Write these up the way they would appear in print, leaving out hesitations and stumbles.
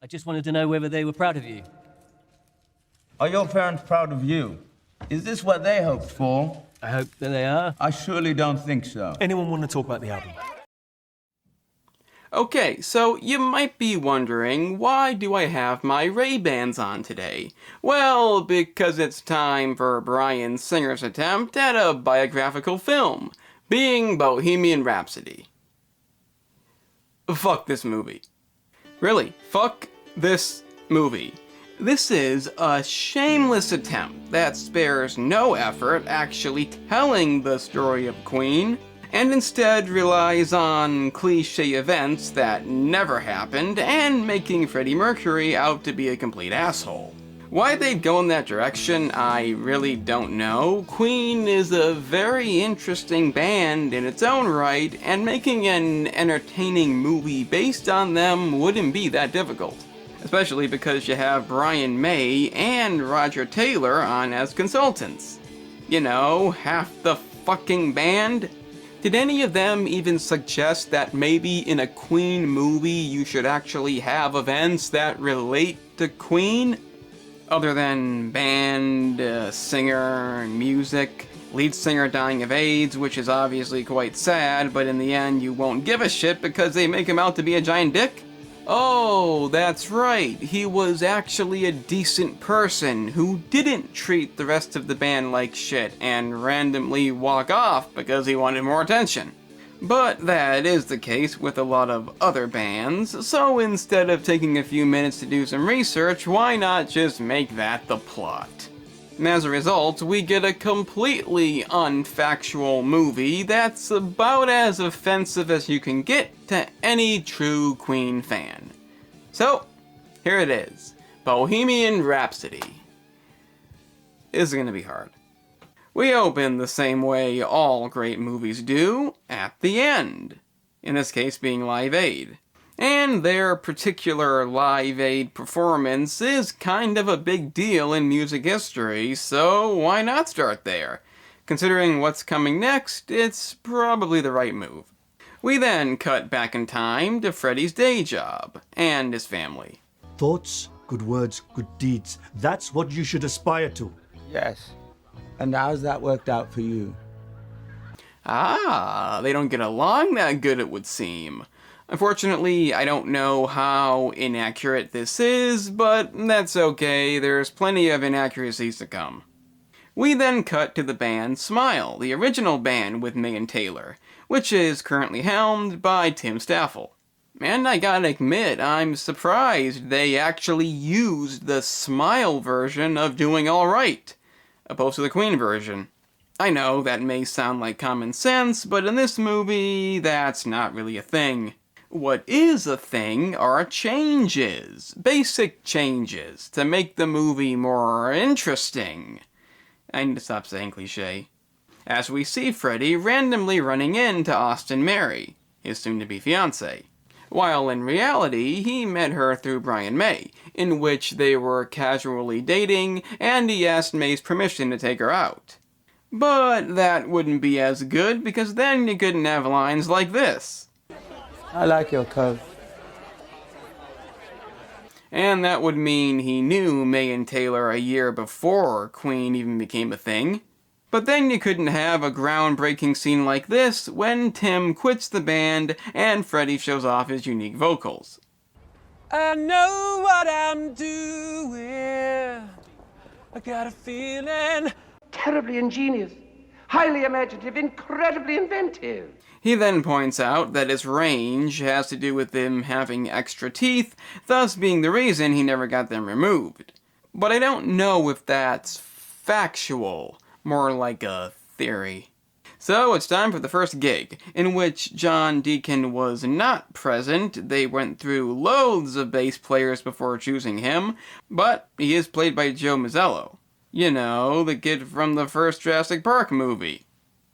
I just wanted to know whether they were proud of you. Are your parents proud of you? Is this what they hoped for? I hope that they are. I surely don't think so. Anyone want to talk about the album? Okay, so you might be wondering, why do I have my Ray-Bans on today? Well, because it's time for Bryan Singer's attempt at a biographical film, being Bohemian Rhapsody. Fuck this movie. Really, fuck this movie. This is a shameless attempt that spares no effort actually telling the story of Queen, and instead relies on cliché events that never happened and making Freddie Mercury out to be a complete asshole. Why they'd go in that direction, I really don't know. Queen is a very interesting band in its own right, and making an entertaining movie based on them wouldn't be that difficult. Especially because you have Brian May and Roger Taylor on as consultants. You know, half the fucking band. Did any of them even suggest that maybe in a Queen movie you should actually have events that relate to Queen? Other than band, singer, and music, lead singer dying of AIDS, which is obviously quite sad, but in the end you won't give a shit because they make him out to be a giant dick? Oh, that's right, he was actually a decent person who didn't treat the rest of the band like shit and randomly walk off because he wanted more attention. But that is the case with a lot of other bands, so instead of taking a few minutes to do some research, why not just make that the plot? And as a result, we get a completely unfactual movie that's about as offensive as you can get to any true Queen fan. So, here it is. Bohemian Rhapsody. This is gonna be hard. We open the same way all great movies do, at the end. In this case being Live Aid. And their particular Live Aid performance is kind of a big deal in music history, so why not start there? Considering what's coming next, it's probably the right move. We then cut back in time to Freddie's day job, and his family. Thoughts, good words, good deeds. That's what you should aspire to. Yes. And how's that worked out for you? Ah, they don't get along that good, it would seem. Unfortunately, I don't know how inaccurate this is, but that's okay, there's plenty of inaccuracies to come. We then cut to the band Smile, the original band with May and Taylor, which is currently helmed by Tim Staffel. And I gotta admit, I'm surprised they actually used the Smile version of Doing Alright, opposed to the Queen version. I know that may sound like common sense, but in this movie, that's not really a thing. What is a thing are changes, basic changes, to make the movie more interesting. I need to stop saying cliché. As we see Freddie randomly running into Austin Mary, his soon-to-be fiancée, while in reality he met her through Brian May, in which they were casually dating and he asked May's permission to take her out. But that wouldn't be as good because then you couldn't have lines like this. I like your coat. And that would mean he knew May and Taylor a year before Queen even became a thing. But then you couldn't have a groundbreaking scene like this when Tim quits the band and Freddie shows off his unique vocals. I know what I'm doing. I got a feeling. Terribly ingenious, highly imaginative, incredibly inventive. He then points out that his range has to do with him having extra teeth, thus being the reason he never got them removed. But I don't know if that's factual, more like a theory. So it's time for the first gig, in which John Deacon was not present. They went through loads of bass players before choosing him, but he is played by Joe Mazzello. You know, the kid from the first Jurassic Park movie.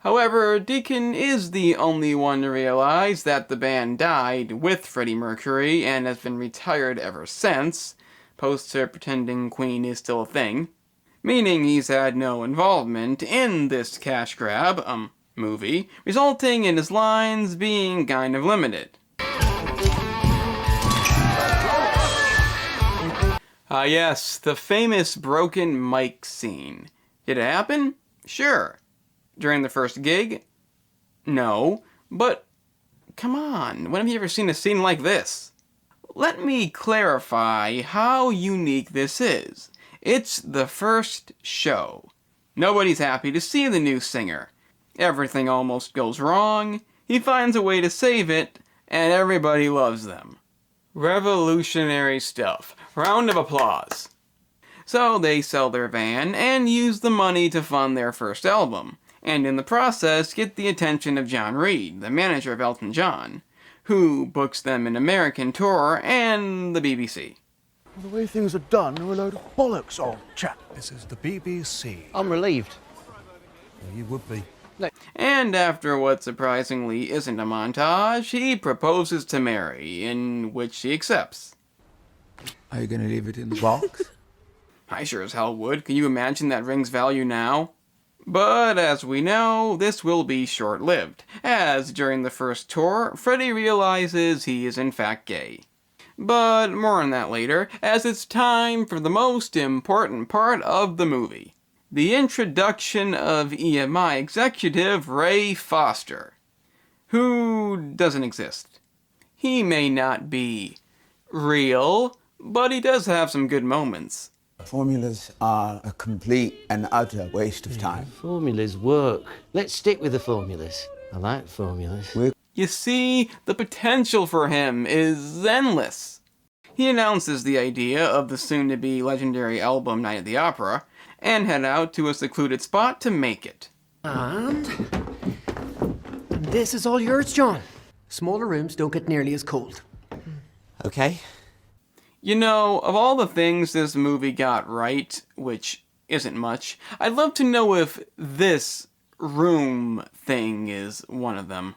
However, Deacon is the only one to realize that the band died with Freddie Mercury and has been retired ever since, opposed to pretending Queen is still a thing. Meaning he's had no involvement in this cash grab, movie, resulting in his lines being kind of limited. Ah yes, the famous broken mic scene. Did it happen? Sure. During the first gig? No. But, come on, when have you ever seen a scene like this? Let me clarify how unique this is. It's the first show. Nobody's happy to see the new singer. Everything almost goes wrong. He finds a way to save it, and everybody loves them. Revolutionary stuff. Round of applause. So they sell their van and use the money to fund their first album, and in the process get the attention of John Reid, the manager of Elton John, who books them an American tour and the BBC. The way things are done are a load of bollocks, old chap. This is the BBC. I'm relieved. Well, you would be. And after what surprisingly isn't a montage, he proposes to Mary, in which she accepts. Are you going to leave it in the box? I sure as hell would. Can you imagine that ring's value now? But as we know, this will be short-lived, as during the first tour, Freddie realizes he is in fact gay. But more on that later, as it's time for the most important part of the movie. The introduction of EMI executive Ray Foster, who doesn't exist. He may not be real, but he does have some good moments. Formulas are a complete and utter waste of time. Formulas work. Let's stick with the formulas. I like formulas. You see, the potential for him is endless. He announces the idea of the soon-to-be legendary album Night at the Opera, and head out to a secluded spot to make it. And this is all yours, John. Smaller rooms don't get nearly as cold. Okay. You know, of all the things this movie got right, which isn't much, I'd love to know if this room thing is one of them.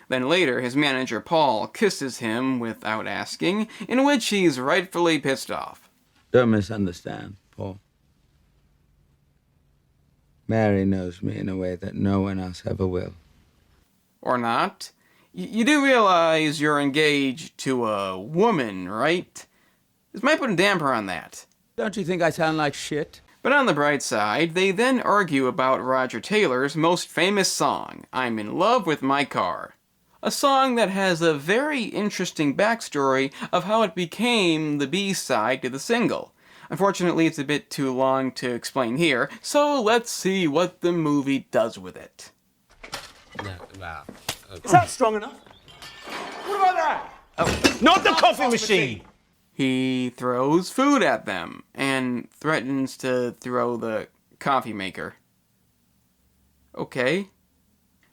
Then later, his manager Paul kisses him without asking, in which he's rightfully pissed off. Don't misunderstand, Paul. Mary knows me in a way that no one else ever will. Or not. You do realize you're engaged to a woman, right? This might put a damper on that. Don't you think I sound like shit? But on the bright side, they then argue about Roger Taylor's most famous song, I'm in Love with My Car. A song that has a very interesting backstory of how it became the B-side to the single. Unfortunately, it's a bit too long to explain here, so let's see what the movie does with it. Is that strong enough? What about that? Oh, not the coffee machine! He throws food at them, and threatens to throw the coffee maker. Okay.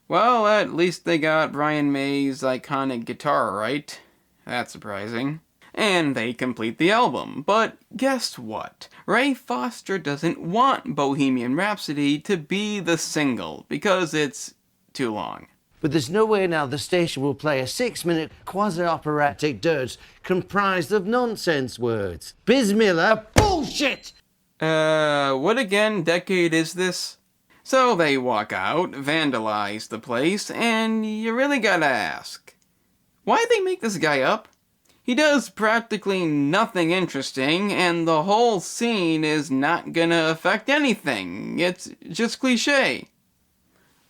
Well, at least they got Brian May's iconic guitar right. That's surprising. And they complete the album. But guess what? Ray Foster doesn't want Bohemian Rhapsody to be the single, because it's too long. But there's no way now the station will play a 6-minute quasi-operatic dirge comprised of nonsense words. Bismillah, bullshit! What again decade is this? So they walk out, vandalize the place, and you really gotta ask, why'd they make this guy up? He does practically nothing interesting, and the whole scene is not gonna affect anything. It's just cliché.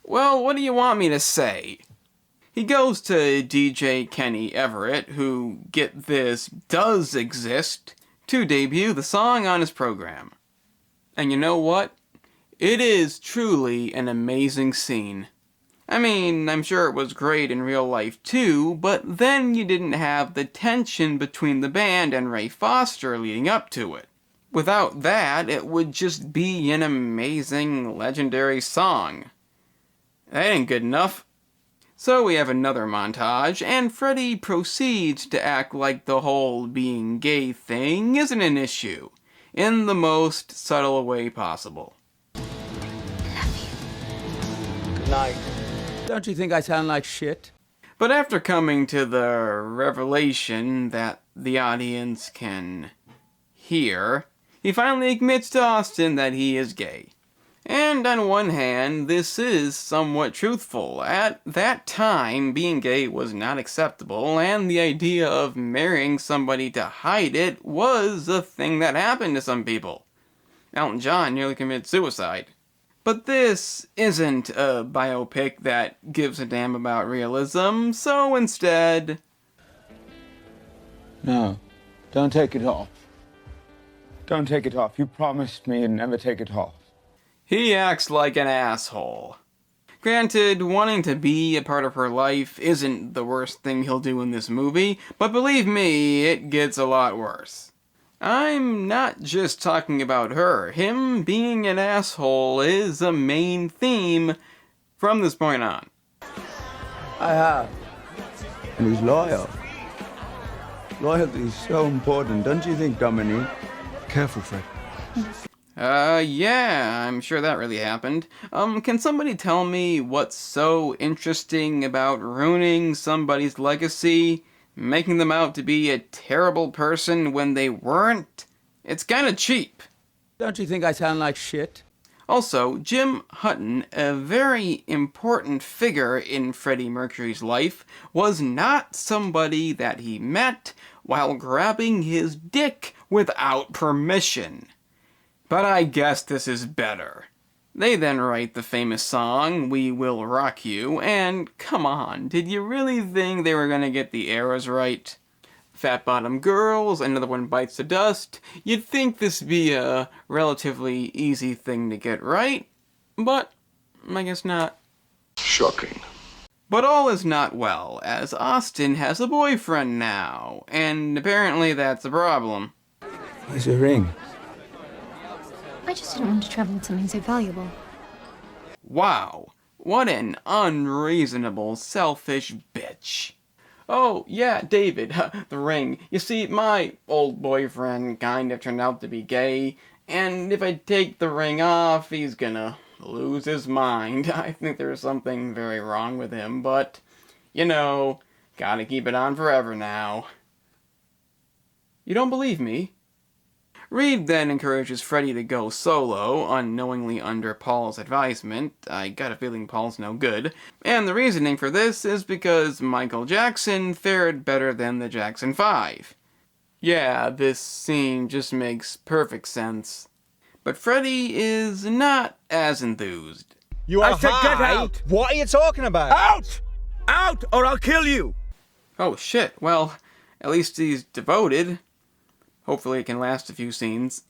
Well, what do you want me to say? He goes to DJ Kenny Everett, who, get this, does exist, to debut the song on his program. And you know what? It is truly an amazing scene. I mean, I'm sure it was great in real life too, but then you didn't have the tension between the band and Ray Foster leading up to it. Without that, it would just be an amazing, legendary song. That ain't good enough. So we have another montage, and Freddie proceeds to act like the whole being gay thing isn't an issue, in the most subtle way possible. Good night. Don't you think I sound like shit? But after coming to the revelation that the audience can hear, he finally admits to Austin that he is gay. And on one hand, this is somewhat truthful. At that time, being gay was not acceptable, and the idea of marrying somebody to hide it was a thing that happened to some people. Elton John nearly committed suicide. But this isn't a biopic that gives a damn about realism, so instead... No, don't take it off. Don't take it off. You promised me you'd never take it off. He acts like an asshole. Granted, wanting to be a part of her life isn't the worst thing he'll do in this movie, but believe me, it gets a lot worse. I'm not just talking about her. Him being an asshole is a main theme from this point on. I have. And he's loyal. Loyalty is so important, don't you think, Dominique? Careful, Fred. Yeah, I'm sure that really happened. Can somebody tell me what's so interesting about ruining somebody's legacy, making them out to be a terrible person when they weren't? It's kinda cheap. Don't you think I sound like shit? Also, Jim Hutton, a very important figure in Freddie Mercury's life, was not somebody that he met while grabbing his dick without permission. But I guess this is better. They then write the famous song, We Will Rock You, and come on, did you really think they were gonna get the eras right? Fat Bottom Girls, Another One Bites the Dust. You'd think this be a relatively easy thing to get right, but I guess not. Shocking. But all is not well, as Austin has a boyfriend now, and apparently that's a problem. Where's the ring? I just didn't want to travel with something so valuable. Wow, what an unreasonable, selfish bitch. Oh, yeah, David, the ring. You see, my old boyfriend kind of turned out to be gay, and if I take the ring off, he's gonna lose his mind. I think there's something very wrong with him, but, you know, gotta keep it on forever now. You don't believe me? Reed then encourages Freddie to go solo, unknowingly under Paul's advisement. I got a feeling Paul's no good. And the reasoning for this is because Michael Jackson fared better than the Jackson 5. Yeah, this scene just makes perfect sense. But Freddie is not as enthused. You are get out! What are you talking about? Out! Out, or I'll kill you! Oh shit, well, at least he's devoted. Hopefully it can last a few scenes.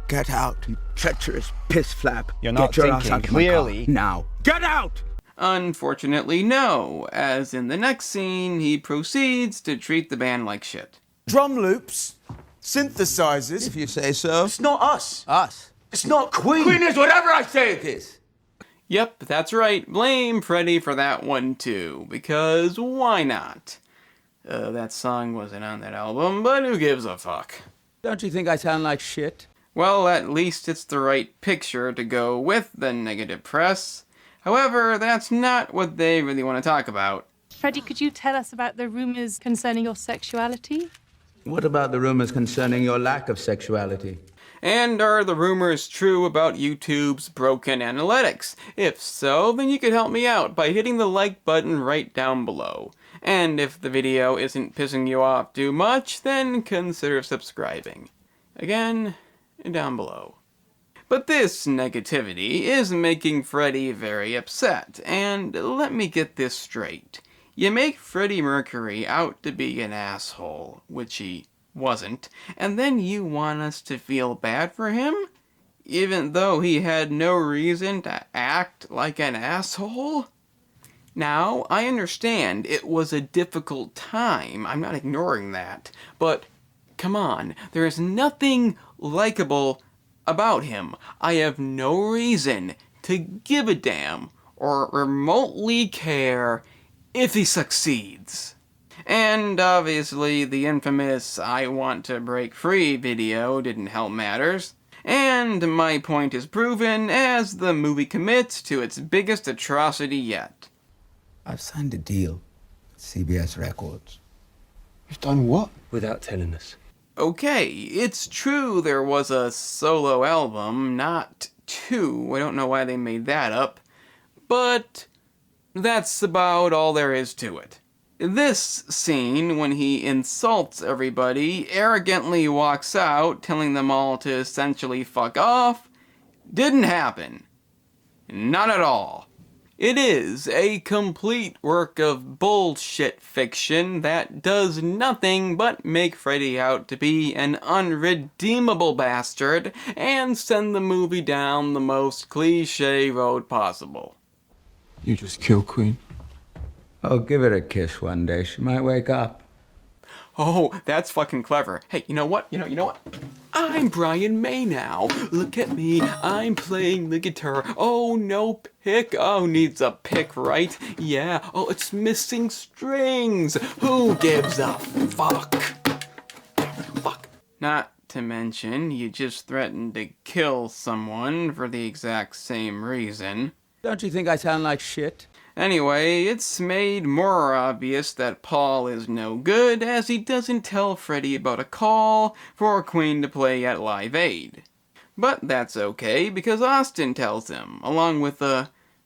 Get out, you treacherous piss flap. You're not Get your ass thinking out of my clearly. car. Now. Get out! Unfortunately, no, as in the next scene, he proceeds to treat the band like shit. Drum loops, synthesizers. If you say so. It's not us. Us. It's not Queen. Queen is whatever I say it is. Yep, that's right. Blame Freddie for that one too, because why not? That song wasn't on that album, but who gives a fuck? Don't you think I sound like shit? Well, at least it's the right picture to go with the negative press. However, that's not what they really want to talk about. Freddie, could you tell us about the rumours concerning your sexuality? What about the rumors concerning your lack of sexuality? And are the rumors true about YouTube's broken analytics? If so, then you could help me out by hitting the like button right down below. And if the video isn't pissing you off too much, then consider subscribing. Again, down below. But this negativity is making Freddie very upset, and let me get this straight. You make Freddie Mercury out to be an asshole, which he wasn't, and then you want us to feel bad for him? Even though he had no reason to act like an asshole? Now, I understand it was a difficult time, I'm not ignoring that, but come on, there is nothing likable about him. I have no reason to give a damn or remotely care if he succeeds. And obviously the infamous I want to break free video didn't help matters. And my point is proven as the movie commits to its biggest atrocity yet. I've signed a deal with CBS Records. You've done what? Without telling us. Okay, it's true there was a solo album not 2. I don't know why they made that up. But that's about all there is to it. This scene, when he insults everybody, arrogantly walks out, telling them all to essentially fuck off, didn't happen. Not at all. It is a complete work of bullshit fiction that does nothing but make Freddie out to be an unredeemable bastard and send the movie down the most cliché road possible. You just killed Queen. Oh, give her a kiss one day. She might wake up. Oh, that's fucking clever. Hey, you know what? You know what? I'm Brian May now. Look at me. I'm playing the guitar. Oh, no pick. Oh, needs a pick, right? Yeah. Oh, it's missing strings. Who gives a fuck? Fuck. Not to mention, you just threatened to kill someone for the exact same reason. Don't you think I sound like shit? Anyway, it's made more obvious that Paul is no good as he doesn't tell Freddie about a call for Queen to play at Live Aid. But that's okay because Austin tells him, along with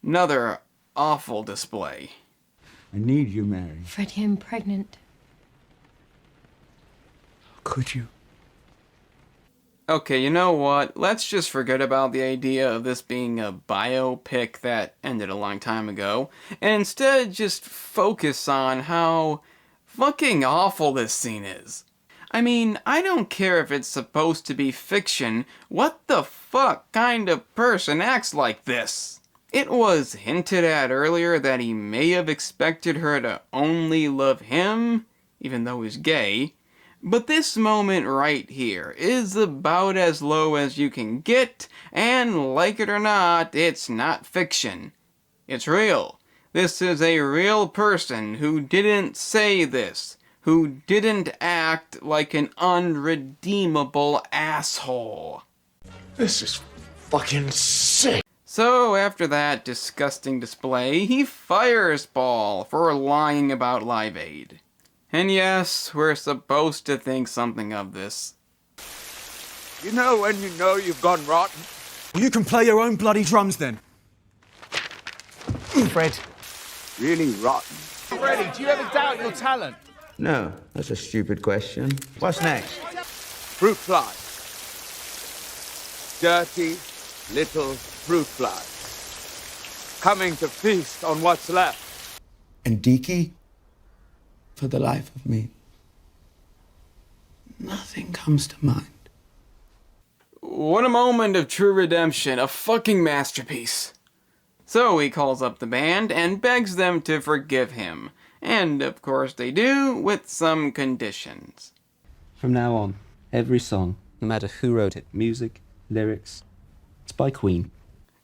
another awful display. I need you, Mary. Freddie, I'm pregnant. Could you? Okay, you know what? Let's just forget about the idea of this being a biopic that ended a long time ago, and instead just focus on how fucking awful this scene is. I mean, I don't care if it's supposed to be fiction, what the fuck kind of person acts like this? It was hinted at earlier that he may have expected her to only love him, even though he's gay. But this moment right here is about as low as you can get, and like it or not, it's not fiction. It's real. This is a real person who didn't say this, who didn't act like an unredeemable asshole. This is fucking sick. So after that disgusting display, he fires Paul for lying about Live Aid. And yes, we're supposed to think something of this. You know when you know you've gone rotten? Well, you can play your own bloody drums then. Fred. Really rotten. Freddie, do you ever doubt your talent? No, that's a stupid question. What's next? Fruit flies. Dirty, little fruit flies. Coming to feast on what's left. And Deaky? For the life of me, nothing comes to mind. What a moment of true redemption, a fucking masterpiece. So he calls up the band and begs them to forgive him. And of course they do, with some conditions. From now on, every song, no matter who wrote it, music, lyrics, it's by Queen.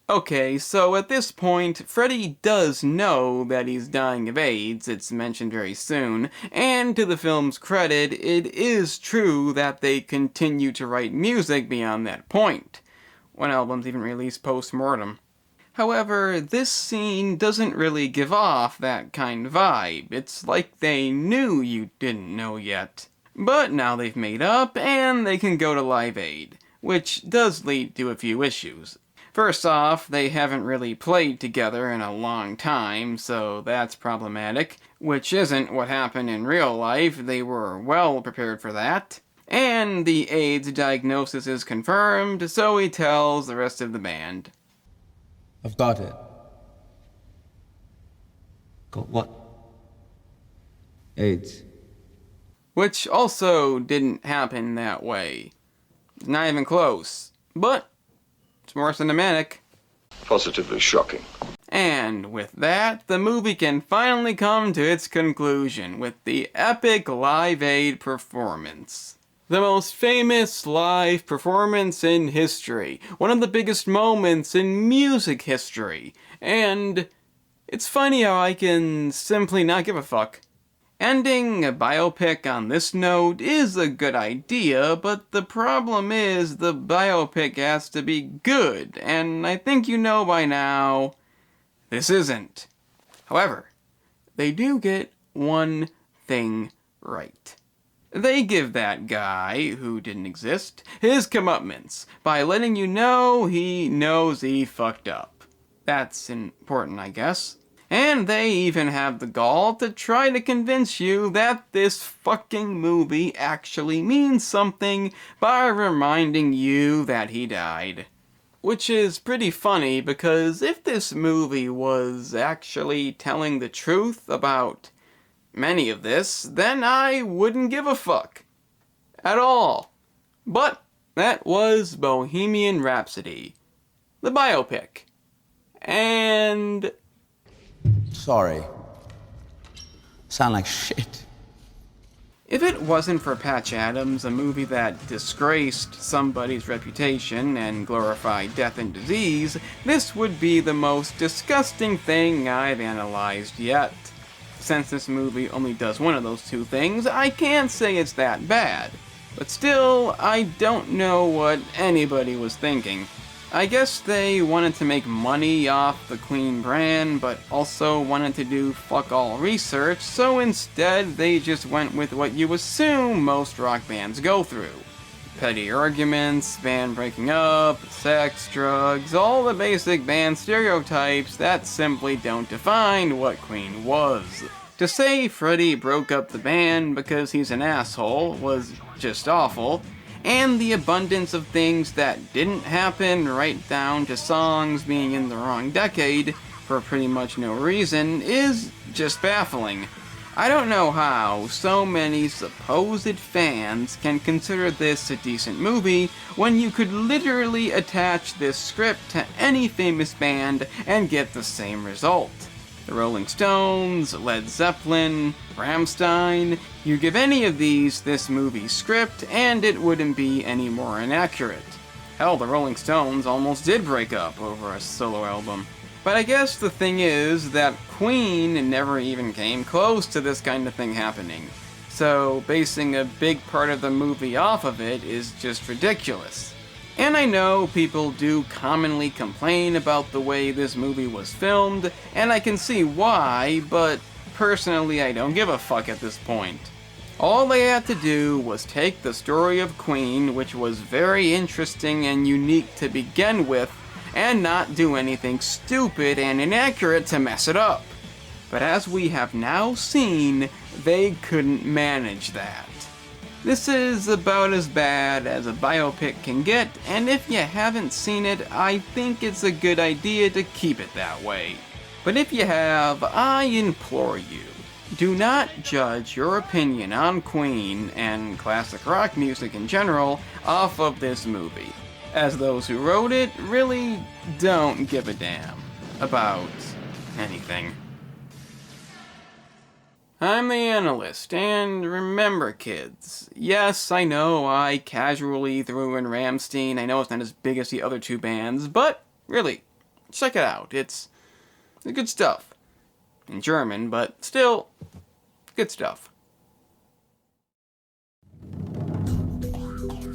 Okay, so at this point, Freddie does know that he's dying of AIDS, it's mentioned very soon, and to the film's credit, it is true that they continue to write music beyond that point. One album's even released post-mortem. However, this scene doesn't really give off that kind of vibe. It's like they knew you didn't know yet. But now they've made up, and they can go to Live Aid, which does lead to a few issues. First off, they haven't really played together in a long time, so that's problematic, which isn't what happened in real life. They were well prepared for that. And the AIDS diagnosis is confirmed, so he tells the rest of the band. I've got it. Got what? AIDS. Which also didn't happen that way. Not even close. But it's more cinematic. Positively shocking. And with that, the movie can finally come to its conclusion with the epic Live Aid performance. The most famous live performance in history. One of the biggest moments in music history. And it's funny how I can simply not give a fuck. Ending a biopic on this note is a good idea, but the problem is the biopic has to be good, and I think you know by now, this isn't. However, they do get one thing right. They give that guy, who didn't exist, his comeuppance by letting you know he knows he fucked up. That's important, I guess. And they even have the gall to try to convince you that this fucking movie actually means something by reminding you that he died. Which is pretty funny, because if this movie was actually telling the truth about many of this, then I wouldn't give a fuck. At all. But that was Bohemian Rhapsody, the biopic. And... Sorry. Sound like shit. If it wasn't for Patch Adams, a movie that disgraced somebody's reputation and glorified death and disease, this would be the most disgusting thing I've analyzed yet. Since this movie only does one of those two things, I can't say it's that bad. But still, I don't know what anybody was thinking. I guess they wanted to make money off the Queen brand, but also wanted to do fuck all research, so instead they just went with what you assume most rock bands go through. Petty arguments, band breaking up, sex, drugs, all the basic band stereotypes that simply don't define what Queen was. To say Freddie broke up the band because he's an asshole was just awful, and the abundance of things that didn't happen, right down to songs being in the wrong decade for pretty much no reason, is just baffling. I don't know how so many supposed fans can consider this a decent movie when you could literally attach this script to any famous band and get the same result. The Rolling Stones, Led Zeppelin, Rammstein, you give any of these this movie's script and it wouldn't be any more inaccurate. Hell, the Rolling Stones almost did break up over a solo album. But I guess the thing is that Queen never even came close to this kind of thing happening. So basing a big part of the movie off of it is just ridiculous. And I know people do commonly complain about the way this movie was filmed, and I can see why, but personally I don't give a fuck at this point. All they had to do was take the story of Queen, which was very interesting and unique to begin with, and not do anything stupid and inaccurate to mess it up. But as we have now seen, they couldn't manage that. This is about as bad as a biopic can get, and if you haven't seen it, I think it's a good idea to keep it that way. But if you have, I implore you, do not judge your opinion on Queen and classic rock music in general off of this movie, as those who wrote it really don't give a damn about anything. I'm the analyst, and remember kids, yes, I know I casually threw in Rammstein, I know it's not as big as the other two bands, but really, check it out, it's good stuff. In German, but still, good stuff.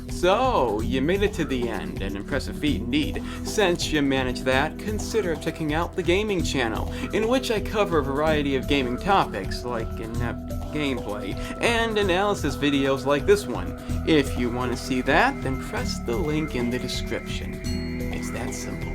So, you made it to the end, an impressive feat indeed. Since you managed that, consider checking out the gaming channel, in which I cover a variety of gaming topics, like in-depth gameplay, and analysis videos like this one. If you want to see that, then press the link in the description. It's that simple.